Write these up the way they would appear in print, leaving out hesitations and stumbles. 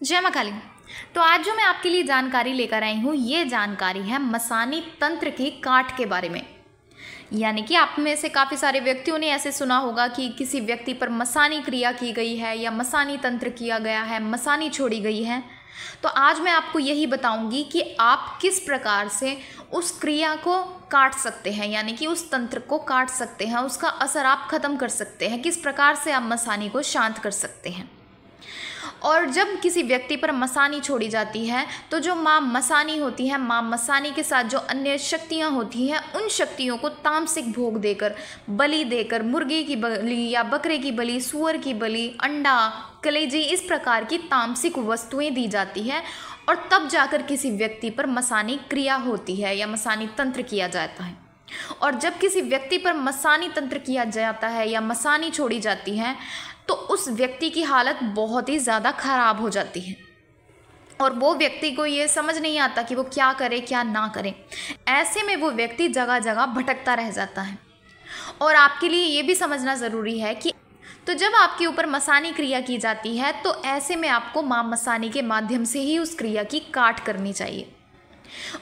जय मां काली। तो आज जो मैं आपके लिए जानकारी लेकर आई हूँ, ये जानकारी है मसानी तंत्र की काट के बारे में। यानी कि आप में से काफ़ी सारे व्यक्तियों ने ऐसे सुना होगा कि किसी व्यक्ति पर मसानी क्रिया की गई है या मसानी तंत्र किया गया है, मसानी छोड़ी गई है। तो आज मैं आपको यही बताऊंगी कि आप किस प्रकार से उस क्रिया को काट सकते हैं, यानी कि उस तंत्र को काट सकते हैं, उसका असर आप ख़त्म कर सकते हैं, किस प्रकार से आप मसानी को शांत कर सकते हैं। और जब किसी व्यक्ति पर मसानी छोड़ी जाती है तो जो माँ मसानी होती है, माँ मसानी के साथ जो अन्य शक्तियाँ होती हैं, उन शक्तियों को तामसिक भोग देकर, बलि देकर, मुर्गे की बलि या बकरे की बलि, सुअर की बलि, अंडा, कलेजी, इस प्रकार की तामसिक वस्तुएं दी जाती है और तब जाकर किसी व्यक्ति पर मसानी क्रिया होती है या मसानी तंत्र किया जाता है। और जब किसी व्यक्ति पर मसानी तंत्र किया जाता है या मसानी छोड़ी जाती है तो उस व्यक्ति की हालत बहुत ही ज़्यादा ख़राब हो जाती है और वो व्यक्ति को ये समझ नहीं आता कि वो क्या करे क्या ना करे। ऐसे में वो व्यक्ति जगह जगह भटकता रह जाता है। और आपके लिए ये भी समझना ज़रूरी है कि तो जब आपके ऊपर मसानी क्रिया की जाती है तो ऐसे में आपको माँ मसानी के माध्यम से ही उस क्रिया की काट करनी चाहिए।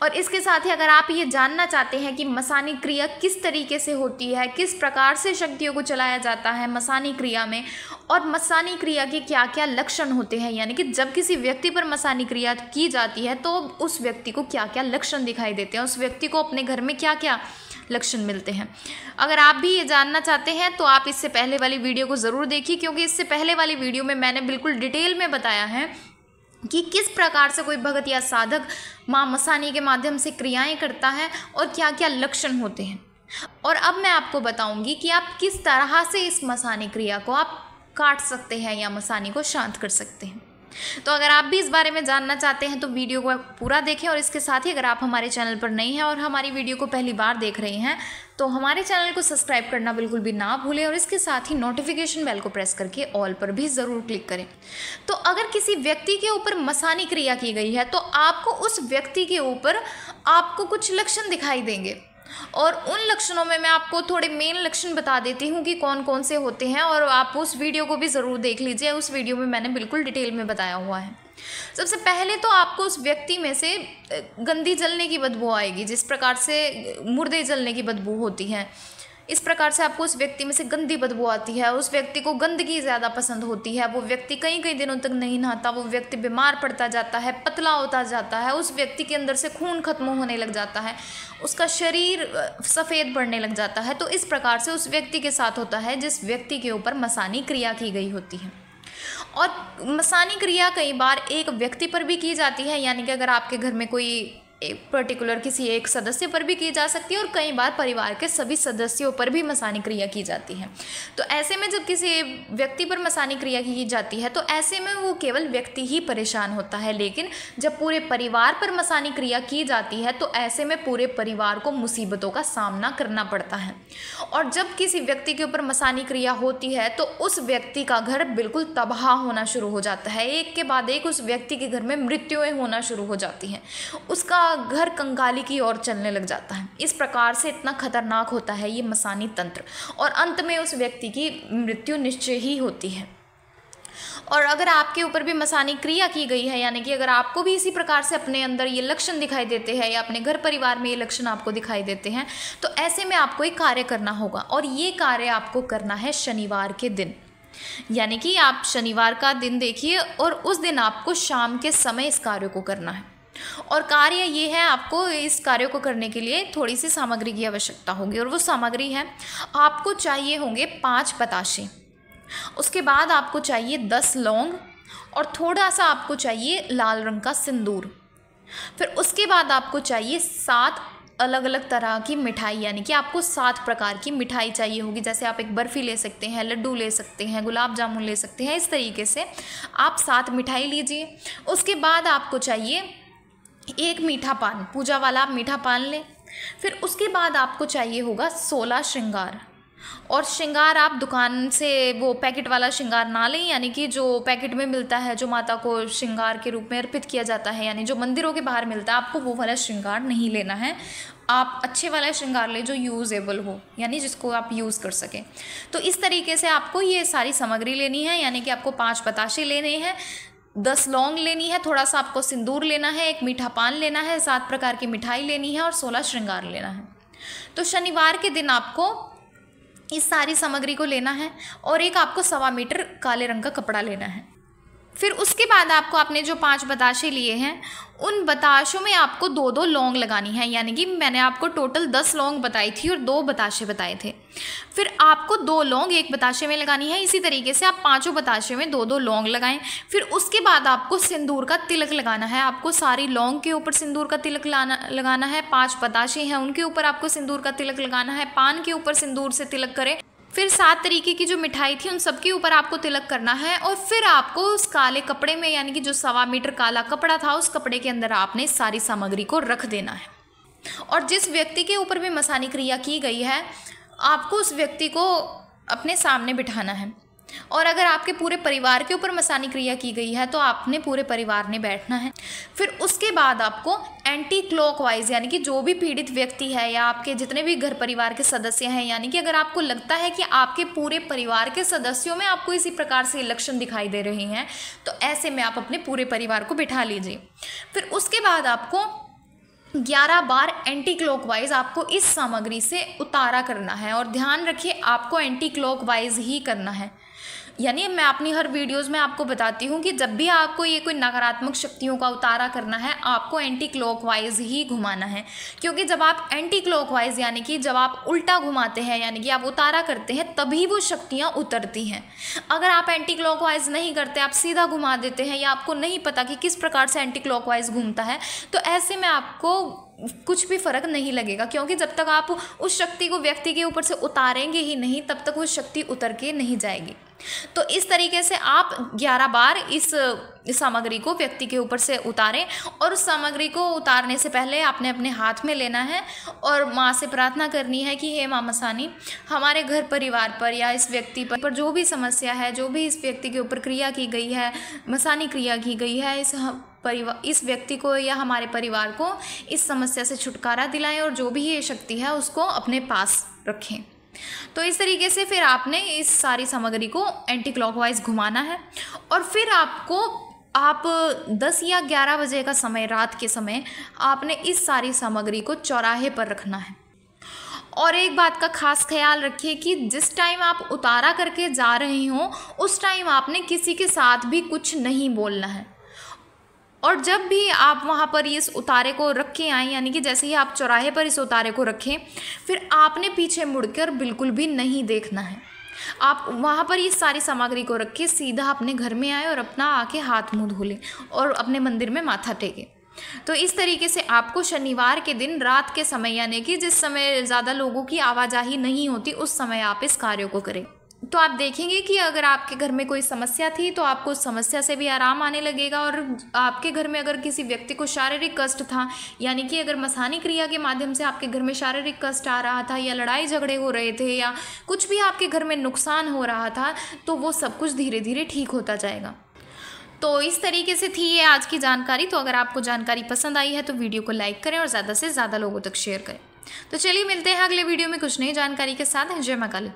और इसके साथ ही अगर आप ये जानना चाहते हैं कि मसानी क्रिया किस तरीके से होती है, किस प्रकार से शक्तियों को चलाया जाता है मसानी क्रिया में, और मसानी क्रिया के क्या क्या लक्षण होते हैं, यानी कि जब किसी व्यक्ति पर मसानी क्रिया की जाती है तो उस व्यक्ति को क्या क्या लक्षण दिखाई देते हैं, उस व्यक्ति को अपने घर में क्या क्या लक्षण मिलते हैं। अगर आप भी ये जानना चाहते हैं तो आप इससे पहले वाली वीडियो को ज़रूर देखिए, क्योंकि इससे पहले वाली वीडियो में मैंने बिल्कुल डिटेल में बताया है कि किस प्रकार से कोई भगत या साधक माँ मसानी के माध्यम से क्रियाएं करता है और क्या क्या लक्षण होते हैं। और अब मैं आपको बताऊंगी कि आप किस तरह से इस मसानी क्रिया को आप काट सकते हैं या मसानी को शांत कर सकते हैं। तो अगर आप भी इस बारे में जानना चाहते हैं तो वीडियो को पूरा देखें। और इसके साथ ही अगर आप हमारे चैनल पर नए हैं और हमारी वीडियो को पहली बार देख रहे हैं तो हमारे चैनल को सब्सक्राइब करना बिल्कुल भी ना भूलें और इसके साथ ही नोटिफिकेशन बेल को प्रेस करके ऑल पर भी ज़रूर क्लिक करें। तो अगर किसी व्यक्ति के ऊपर मसानी क्रिया की गई है तो आपको उस व्यक्ति के ऊपर आपको कुछ लक्षण दिखाई देंगे और उन लक्षणों में मैं आपको थोड़े मेन लक्षण बता देती हूँ कि कौन कौन से होते हैं। और आप उस वीडियो को भी ज़रूर देख लीजिए, उस वीडियो में मैंने बिल्कुल डिटेल में बताया हुआ है। सबसे पहले तो आपको उस व्यक्ति में से गंदी जलने की बदबू आएगी, जिस प्रकार से मुर्दे जलने की बदबू होती है, इस प्रकार से आपको उस व्यक्ति में से गंदी बदबू आती है। उस व्यक्ति को गंदगी ज़्यादा पसंद होती है, वो व्यक्ति कई कई दिनों तक नहीं नहाता, वो व्यक्ति बीमार पड़ता जाता है, पतला होता जाता है, उस व्यक्ति के अंदर से खून खत्म होने लग जाता है, उसका शरीर सफ़ेद पड़ने लग जाता है। तो इस प्रकार से उस व्यक्ति के साथ होता है जिस व्यक्ति के ऊपर मसानी क्रिया की गई होती है। और मसानी क्रिया कई बार एक व्यक्ति पर भी की जाती है, यानी कि अगर आपके घर में कोई एक पर्टिकुलर किसी एक सदस्य पर भी की जा सकती है और कई बार परिवार के सभी सदस्यों पर भी मसानी क्रिया की जाती है। तो ऐसे में जब किसी व्यक्ति पर मसानी क्रिया की जाती है तो ऐसे में वो केवल व्यक्ति ही परेशान होता है, लेकिन जब पूरे परिवार पर मसानी क्रिया की जाती है तो ऐसे में पूरे परिवार को मुसीबतों का सामना करना पड़ता है। और जब किसी व्यक्ति के ऊपर मसानी क्रिया होती है तो उस व्यक्ति का घर बिल्कुल तबाह होना शुरू हो जाता है, एक के बाद एक उस व्यक्ति के घर में मृत्युएं होना शुरू हो जाती हैं, उसका घर कंगाली की ओर चलने लग जाता है। इस प्रकार से इतना खतरनाक होता है ये मसानी तंत्र और अंत में उस व्यक्ति की मृत्यु निश्चय ही होती है। और अगर आपके ऊपर भी मसानी क्रिया की गई है, यानी कि अगर आपको भी इसी प्रकार से अपने अंदर ये लक्षण दिखाई देते हैं या अपने घर परिवार में ये लक्षण आपको दिखाई देते हैं, तो ऐसे में आपको एक कार्य करना होगा। और ये कार्य आपको करना है शनिवार के दिन, यानी कि आप शनिवार का दिन देखिए और उस दिन आपको शाम के समय इस कार्य को करना है। और कार्य ये है, आपको इस कार्य को करने के लिए थोड़ी सी सामग्री की आवश्यकता होगी और वो सामग्री है, आपको चाहिए होंगे 5 बताशे, उसके बाद आपको चाहिए 10 लौंग और थोड़ा सा आपको चाहिए लाल रंग का सिंदूर। फिर उसके बाद आपको चाहिए 7 अलग अलग तरह की मिठाई, यानी कि आपको 7 प्रकार की मिठाई चाहिए होगी। जैसे आप एक बर्फ़ी ले सकते हैं, लड्डू ले सकते हैं, गुलाब जामुन ले सकते हैं, इस तरीके से आप 7 मिठाई लीजिए। उसके बाद आपको चाहिए एक मीठा पान, पूजा वाला आप मीठा पान लें। फिर उसके बाद आपको चाहिए होगा 16 श्रृंगार। और श्रृंगार आप दुकान से वो पैकेट वाला श्रृंगार ना लें, यानी कि जो पैकेट में मिलता है, जो माता को श्रृंगार के रूप में अर्पित किया जाता है, यानी जो मंदिरों के बाहर मिलता है, आपको वो वाला श्रृंगार नहीं लेना है। आप अच्छे वाला श्रृंगार लें जो यूज़ेबल हो, यानी जिसको आप यूज़ कर सकें। तो इस तरीके से आपको ये सारी सामग्री लेनी है, यानी कि आपको 5 बताशे लेने हैं, 10 लौंग लेनी है, थोड़ा सा आपको सिंदूर लेना है, एक मीठा पान लेना है, 7 प्रकार की मिठाई लेनी है और 16 श्रृंगार लेना है। तो शनिवार के दिन आपको इस सारी सामग्री को लेना है और एक आपको 1.25 मीटर काले रंग का कपड़ा लेना है। फिर उसके बाद आपको आपने जो 5 बताशे लिए हैं उन बताशों में आपको 2-2 लौंग लगानी है, यानी कि मैंने आपको टोटल 10 लौंग बताई थी और 2 बताशे बताए थे। फिर आपको 2 लौंग एक बताशे में लगानी है। इसी तरीके से आप 5 बताशे में 2-2 लौंग लगाएं। फिर उसके बाद आपको सिंदूर का तिलक लगाना है। आपको सारी लौंग के ऊपर सिंदूर का तिलक लगाना है। 5 बताशे हैं उनके ऊपर आपको सिंदूर का तिलक लगाना है। पान के ऊपर सिंदूर से तिलक करें। फिर 7 तरीके की जो मिठाई थी उन सब के ऊपर आपको तिलक करना है और फिर आपको उस काले कपड़े में, यानी कि जो 1.25 मीटर काला कपड़ा था, उस कपड़े के अंदर आपने सारी सामग्री को रख देना है। और जिस व्यक्ति के ऊपर भी मसानी क्रिया की गई है आपको उस व्यक्ति को अपने सामने बिठाना है। और अगर आपके पूरे परिवार के ऊपर मसानी क्रिया की गई है तो आपने पूरे परिवार ने बैठना है। फिर उसके बाद आपको एंटी क्लॉकवाइज, यानी कि जो भी पीड़ित व्यक्ति है या आपके जितने भी घर परिवार के सदस्य हैं, यानी कि अगर आपको लगता है कि आपके पूरे परिवार के सदस्यों में आपको इसी प्रकार से लक्षण दिखाई दे रहे हैं तो ऐसे में आप अपने पूरे परिवार को बिठा लीजिए। फिर उसके बाद आपको 11 बार एंटी क्लॉकवाइज आपको इस सामग्री से उतारा करना है। और ध्यान रखिए आपको एंटी क्लॉकवाइज ही करना है। यानी मैं अपनी हर वीडियोज़ में आपको बताती हूँ कि जब भी आपको ये कोई नकारात्मक शक्तियों का उतारा करना है आपको एंटी क्लॉकवाइज ही घुमाना है। क्योंकि जब आप एंटी क्लॉकवाइज, यानी कि जब आप उल्टा घुमाते हैं, यानी कि आप उतारा करते हैं, तभी वो शक्तियाँ उतरती हैं। अगर आप एंटी क्लॉकवाइज नहीं करते, आप सीधा घुमा देते हैं या आपको नहीं पता कि किस प्रकार से एंटी क्लॉकवाइज घूमता है, तो ऐसे में आपको कुछ भी फ़र्क नहीं लगेगा। क्योंकि जब तक आप उस शक्ति को व्यक्ति के ऊपर से उतारेंगे ही नहीं तब तक वो शक्ति उतर के नहीं जाएगी। तो इस तरीके से आप 11 बार इस सामग्री को व्यक्ति के ऊपर से उतारें। और उस सामग्री को उतारने से पहले आपने अपने हाथ में लेना है और माँ से प्रार्थना करनी है कि हे माँ मसानी, हमारे घर परिवार पर या इस व्यक्ति पर जो भी समस्या है, जो भी इस व्यक्ति के ऊपर क्रिया की गई है, मसानी क्रिया की गई है, इस व्यक्ति को या हमारे परिवार को इस समस्या से छुटकारा दिलाएं और जो भी ये शक्ति है उसको अपने पास रखें। तो इस तरीके से फिर आपने इस सारी सामग्री को एंटी क्लॉकवाइज घुमाना है। और फिर आप 10 या 11 बजे का समय, रात के समय, आपने इस सारी सामग्री को चौराहे पर रखना है। और एक बात का खास ख्याल रखिए कि जिस टाइम आप उतारा करके जा रहे हों उस टाइम आपने किसी के साथ भी कुछ नहीं बोलना है। और जब भी आप वहाँ पर इस उतारे को रख के आएँ, यानी कि जैसे ही आप चौराहे पर इस उतारे को रखें, फिर आपने पीछे मुड़कर बिल्कुल भी नहीं देखना है। आप वहाँ पर इस सारी सामग्री को रख के सीधा अपने घर में आए और अपना आके हाथ मुँह धो लें और अपने मंदिर में माथा टेकें। तो इस तरीके से आपको शनिवार के दिन रात के समय, यानी कि जिस समय ज़्यादा लोगों की आवाजाही नहीं होती, उस समय आप इस कार्य को करें। तो आप देखेंगे कि अगर आपके घर में कोई समस्या थी तो आपको उस समस्या से भी आराम आने लगेगा। और आपके घर में अगर किसी व्यक्ति को शारीरिक कष्ट था, यानी कि अगर मसानी क्रिया के माध्यम से आपके घर में शारीरिक कष्ट आ रहा था या लड़ाई झगड़े हो रहे थे या कुछ भी आपके घर में नुकसान हो रहा था, तो वो सब कुछ धीरे धीरे ठीक होता जाएगा। तो इस तरीके से थी ये आज की जानकारी। तो अगर आपको जानकारी पसंद आई है तो वीडियो को लाइक करें और ज़्यादा से ज़्यादा लोगों तक शेयर करें। तो चलिए मिलते हैं अगले वीडियो में कुछ नई जानकारी के साथ। जय मां काली।